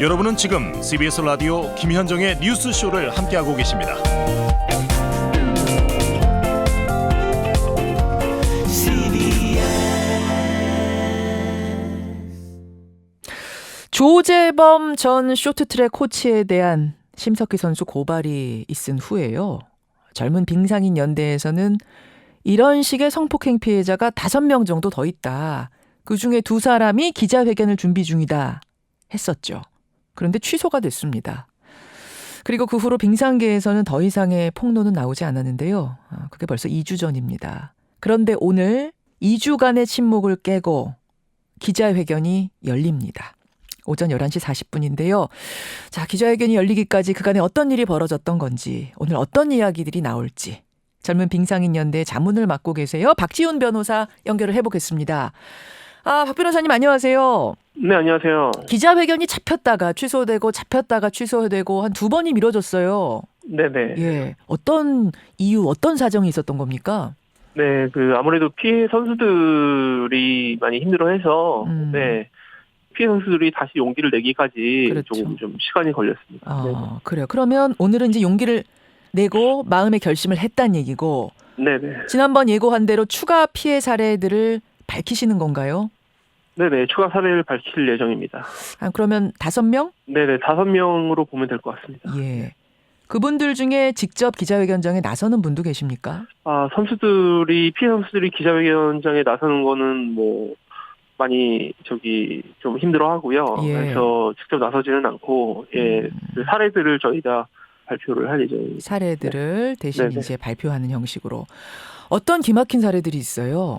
여러분은 지금 CBS 라디오 김현정의 뉴스쇼를 함께하고 계십니다. 조재범 전 쇼트트랙 코치에 대한 심석희 선수 고발이 있은 후에요. 젊은 빙상인 연대에서는 이런 식의 성폭행 피해자가 5명 정도 더 있다. 그중에 2사람이 기자회견을 준비 중이다 했었죠. 그런데 취소가 됐습니다. 그리고 그 후로 빙상계에서는 더 이상의 폭로는 나오지 않았는데요. 그게 벌써 2주 전입니다. 그런데 오늘 2주간의 침묵을 깨고 기자회견이 열립니다. 오전 11시 40분인데요. 자, 기자회견이 열리기까지 그간에 어떤 일이 벌어졌던 건지, 오늘 어떤 이야기들이 나올지 젊은 빙상인 연대 자문을 맡고 계세요. 박지훈 변호사 연결을 해보겠습니다. 박 변호사님 안녕하세요. 네, 안녕하세요. 기자회견이 잡혔다가 취소되고 잡혔다가 취소되고 한 2번이 미뤄졌어요. 네네. 예, 어떤 이유, 어떤 사정이 있었던 겁니까? 네, 아무래도 피해 선수들이 많이 힘들어해서, 네. 피해 선수들이 다시 용기를 내기까지 그렇죠. 조금 좀 시간이 걸렸습니다. 네네. 그래요. 그러면 오늘은 이제 용기를 내고 마음의 결심을 했다는 얘기고, 네네. 지난번 예고한 대로 추가 피해 사례들을 밝히시는 건가요? 네네, 추가 사례를 밝힐 예정입니다. 그러면 5명? 네네, 5명으로 보면 될 것 같습니다. 예. 그분들 중에 직접 기자회견장에 나서는 분도 계십니까? 피해 선수들이 기자회견장에 나서는 거는 많이 좀 힘들어 하고요. 예. 그래서 직접 나서지는 않고, 예, 그 사례들을 저희가 발표를 할 예정입니다. 사례들을 대신 네네. 이제 발표하는 형식으로. 어떤 기막힌 사례들이 있어요?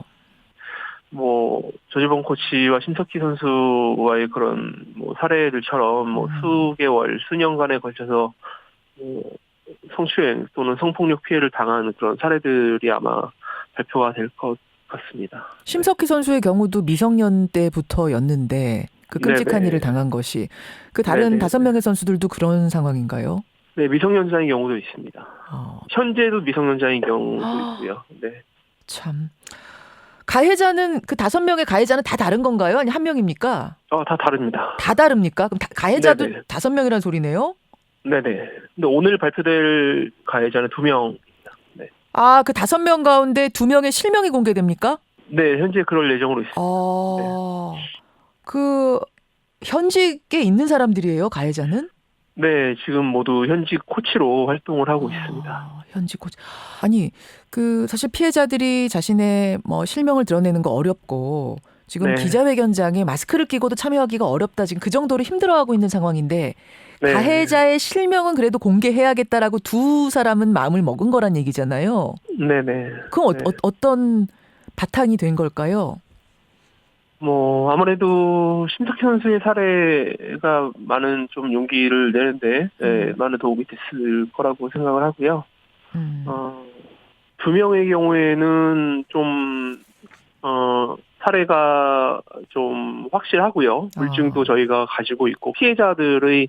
조재범 코치와 심석희 선수와의 그런 사례들처럼 수개월, 수년간에 걸쳐서 성추행 또는 성폭력 피해를 당한 그런 사례들이 아마 발표가 될 것 같습니다. 심석희 선수의 경우도 미성년 때부터였는데 그 끔찍한 네네. 일을 당한 것이 그 다른 네네. 5명의 선수들도 그런 상황인가요? 네, 미성년자인 경우도 있습니다. 현재도 미성년자인 경우도 있고요. 네. 참. 가해자는 그 5명의 가해자는 다 다른 건가요? 아니 한 명입니까? 다 다릅니다. 다 다릅니까? 그럼 가해자도 네네. 5명이라는 소리네요? 네네. 근데 오늘 발표될 가해자는 2명입니다. 네. 그 5명 가운데 2명의 실명이 공개됩니까? 네, 현재 그럴 예정으로 있습니다. 그 현직에 있는 사람들이에요, 가해자는? 네, 지금 모두 현직 코치로 활동을 하고 있습니다. 현직 코치. 아니, 사실 피해자들이 자신의 실명을 드러내는 거 어렵고 지금 네. 기자회견장에 마스크를 끼고도 참여하기가 어렵다. 지금 그 정도로 힘들어하고 있는 상황인데 네. 가해자의 실명은 그래도 공개해야겠다라고 2사람은 마음을 먹은 거란 얘기잖아요. 네네. 그럼 네. 어떤 바탕이 된 걸까요? 아무래도 심석희 선수의 사례가 많은 좀 용기를 내는데 많은 도움이 됐을 거라고 생각을 하고요. 2명의 경우에는 좀 사례가 좀 확실하고요. 물증도 저희가 가지고 있고 피해자들의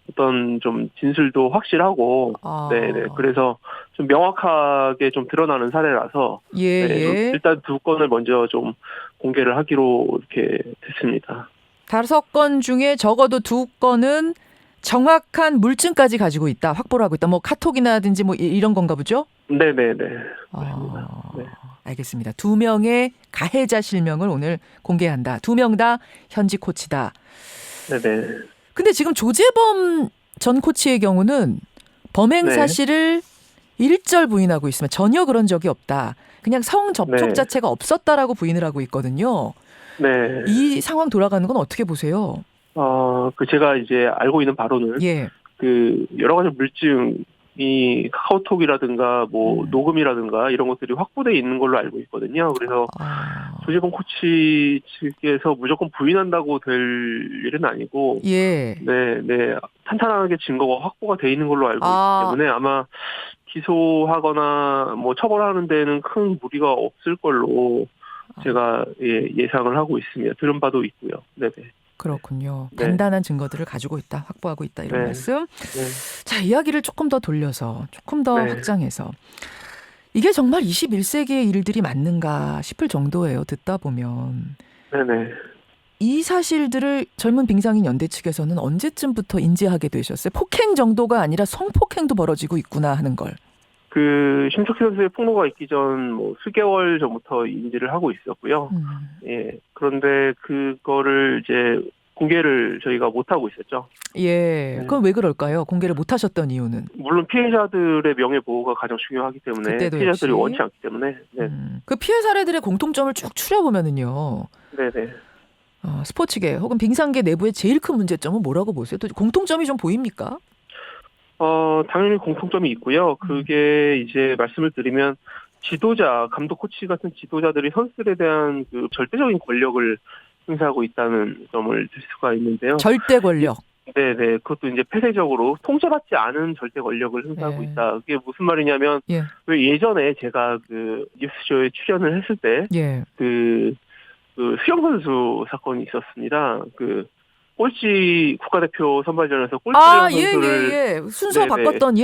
어떤 좀 진술도 확실하고, 네네. 그래서 좀 명확하게 좀 드러나는 사례라서, 예, 네, 예. 일단 2건을 먼저 좀 공개를 하기로 이렇게 됐습니다. 5건 중에 적어도 2건은 정확한 물증까지 가지고 있다, 확보를 하고 있다. 카톡이나든지 이런 건가 보죠? 네네네. 맞습니다. 네. 알겠습니다. 2명의 가해자 실명을 오늘 공개한다. 2명 다 현직 코치다. 네네. 근데 지금 조재범 전 코치의 경우는 범행 네. 사실을 일절 부인하고 있으면 전혀 그런 적이 없다. 그냥 성 접촉 네. 자체가 없었다라고 부인을 하고 있거든요. 네. 이 상황 돌아가는 건 어떻게 보세요? 제가 이제 알고 있는 바로는 예. 여러 가지 물증이 카카오톡이라든가 녹음이라든가 이런 것들이 확보되어 있는 걸로 알고 있거든요. 그래서 조재범 코치 측에서 무조건 부인한다고 될 일은 아니고, 예. 네, 탄탄하게 증거가 확보가 돼 있는 걸로 알고 있기 때문에 아마 기소하거나 처벌하는 데는 큰 무리가 없을 걸로 제가 예상을 하고 있습니다. 들은 바도 있고요. 네네. 그렇군요. 네. 단단한 증거들을 가지고 있다, 확보하고 있다 이런 네. 말씀. 네. 자, 이야기를 조금 더 돌려서 조금 더 네. 확장해서 이게 정말 21세기의 일들이 맞는가 싶을 정도예요. 듣다 보면. 네네. 이 사실들을 젊은 빙상인 연대 측에서는 언제쯤부터 인지하게 되셨어요? 폭행 정도가 아니라 성폭행도 벌어지고 있구나 하는 걸. 그 심석희 선수의 폭로가 있기 전 뭐 수개월 전부터 인지를 하고 있었고요. 예. 그런데 그거를 이제 공개를 저희가 못 하고 있었죠. 예. 네. 그건 왜 그럴까요? 공개를 못 하셨던 이유는? 물론 피해자들의 명예 보호가 가장 중요하기 때문에 그때도 피해자들이 역시. 원치 않기 때문에. 네. 그 피해 사례들의 공통점을 쭉 추려보면은요. 네네. 스포츠계 혹은 빙상계 내부의 제일 큰 문제점은 뭐라고 보세요? 또 공통점이 좀 보입니까? 당연히 공통점이 있고요. 그게 이제 말씀을 드리면 지도자, 감독, 코치 같은 지도자들이 선수들에 대한 그 절대적인 권력을 행사하고 있다는 점을 들 수가 있는데요. 절대 권력. 네네. 그것도 이제 폐쇄적으로 통제받지 않은 절대 권력을 행사하고 네. 있다. 그게 무슨 말이냐면, 예. 왜 예전에 제가 그 뉴스쇼에 출연을 했을 때, 예. 그 수영선수 사건이 있었습니다. 그 꼴찌 국가대표 선발전에서 꼴찌를 한 선수를 예. 순서 네네. 바꿨던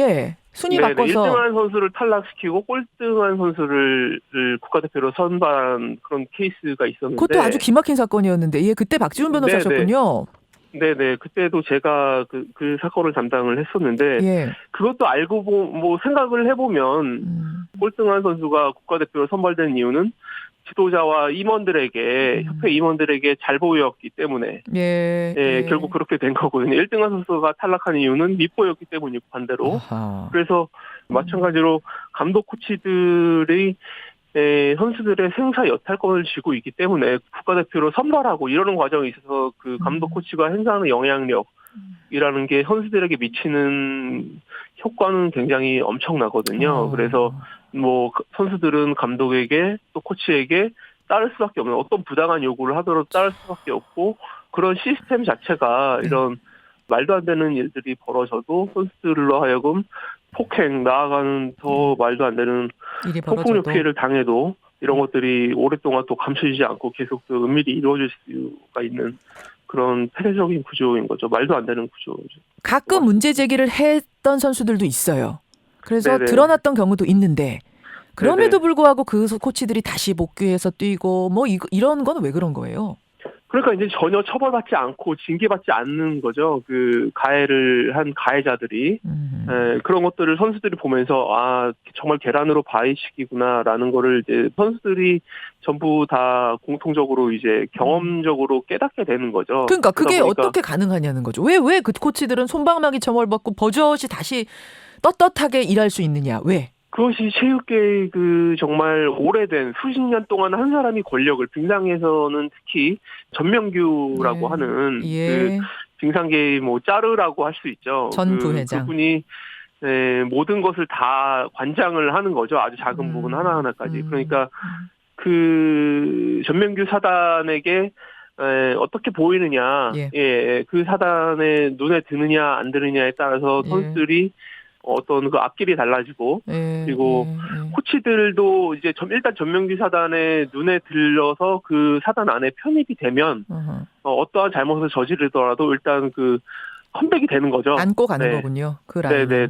순위 네네. 바꿔서 1등한 선수를 탈락시키고 꼴등한 선수를 국가대표로 선발한 그런 케이스가 있었는데 그것도 아주 기막힌 사건이었는데 그때 박지훈 변호사셨군요. 네네. 그때도 제가 그 사건을 담당을 했었는데 예. 그것도 알고 뭐 생각을 해보면 꼴등한 선수가 국가대표로 선발된 이유는 지도자와 임원들에게 협회 임원들에게 잘 보였기 때문에 결국 그렇게 된 거거든요. 1등한 선수가 탈락한 이유는 밉보였기 때문이고 반대로. 아하. 그래서 마찬가지로 감독 코치들이 선수들의 생사 여탈권을 쥐고 있기 때문에 국가대표로 선발하고 이러는 과정에 있어서 그 감독 코치가 행사하는 영향력이라는 게 선수들에게 미치는 효과는 굉장히 엄청나거든요. 그래서 뭐 선수들은 감독에게 또 코치에게 따를 수밖에 없는 어떤 부당한 요구를 하더라도 따를 수밖에 없고 그런 시스템 자체가 이런 말도 안 되는 일들이 벌어져도 선수들로 하여금 폭행 나아가는 더 말도 안 되는 폭력력 피해를 당해도 이런 것들이 오랫동안 또 감춰지지 않고 계속 또 은밀히 이루어질 수가 있는 그런 폐쇄적인 구조인 거죠. 말도 안 되는 구조죠. 가끔 문제 제기를 했던 선수들도 있어요. 그래서 네네. 드러났던 경우도 있는데 그럼에도 불구하고 그 코치들이 다시 복귀해서 뛰고 뭐 이런 건 왜 그런 거예요? 그러니까 이제 전혀 처벌받지 않고 징계받지 않는 거죠. 그 가해를 한 가해자들이 그런 것들을 선수들이 보면서 정말 계란으로 바위식이구나라는 거를 이제 선수들이 전부 다 공통적으로 이제 경험적으로 깨닫게 되는 거죠. 그러니까 그게 어떻게 가능하냐는 거죠. 왜 그 코치들은 손방망이 처벌받고 버젓이 다시 떳떳하게 일할 수 있느냐? 왜? 그것이 체육계의 그 정말 오래된 수십 년 동안 한 사람이 권력을 빙상에서는 특히 전명규라고 하는 그 빙상계의 뭐 짜르라고 할 수 있죠. 전 부회장. 그분이 모든 것을 다 관장을 하는 거죠. 아주 작은 부분 하나하나까지. 그러니까 그 전명규 사단에게 어떻게 보이느냐, 그 사단의 눈에 드느냐 안 드느냐에 따라서 선수들이 어떤 그 앞길이 달라지고 그리고 코치들도 이제 일단 전명규 사단의 눈에 들려서 그 사단 안에 편입이 되면 어떠한 잘못을 저지르더라도 일단 그 컴백이 되는 거죠. 안고 가는 거군요. 그 라인을.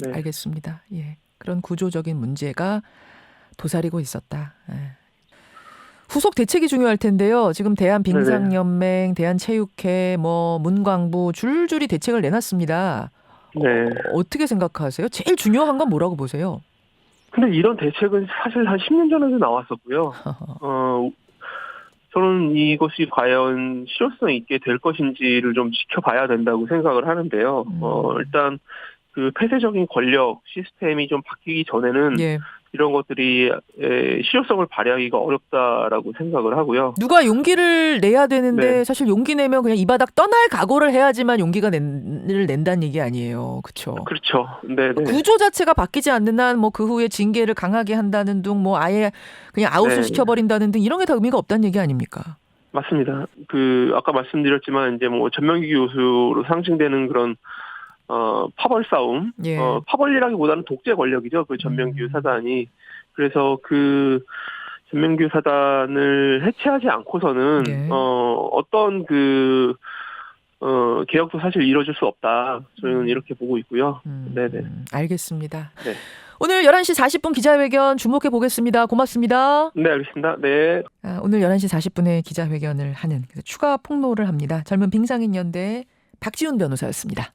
네. 알겠습니다. 예. 그런 구조적인 문제가 도사리고 있었다. 후속 대책이 중요할 텐데요. 지금 대한빙상연맹, 대한체육회, 뭐 문광부 줄줄이 대책을 내놨습니다. 어떻게 생각하세요? 제일 중요한 건 뭐라고 보세요? 근데 이런 대책은 사실 한 10년 전에도 나왔었고요. 저는 이것이 과연 실효성 있게 될 것인지를 좀 지켜봐야 된다고 생각을 하는데요. 일단 그 폐쇄적인 권력 시스템이 좀 바뀌기 전에는 이런 것들이 실효성을 발휘하기가 어렵다라고 생각을 하고요. 누가 용기를 내야 되는데 사실 용기 내면 그냥 이 바닥 떠날 각오를 해야지만 용기가 낸다는 얘기 아니에요. 그렇죠? 그렇죠. 네. 구조 자체가 바뀌지 않는 한 뭐 그 후에 징계를 강하게 한다는 등 뭐 아예 그냥 아웃을 시켜버린다는 등 이런 게 다 의미가 없다는 얘기 아닙니까? 맞습니다. 아까 말씀드렸지만 이제 뭐 전명기 교수로 상징되는 그런 파벌 싸움, 파벌이라기보다는 독재 권력이죠. 그 전명규 사단이. 그래서 그 전명규 사단을 해체하지 않고서는 어떤 개혁도 사실 이루어질 수 없다. 저는 이렇게 보고 있고요. 네네. 알겠습니다. 오늘 11시 40분 기자회견 주목해 보겠습니다. 고맙습니다. 네, 알겠습니다. 네. 오늘 11시 40분에 기자회견을 하는 추가 폭로를 합니다. 젊은 빙상인 연대 박지훈 변호사였습니다.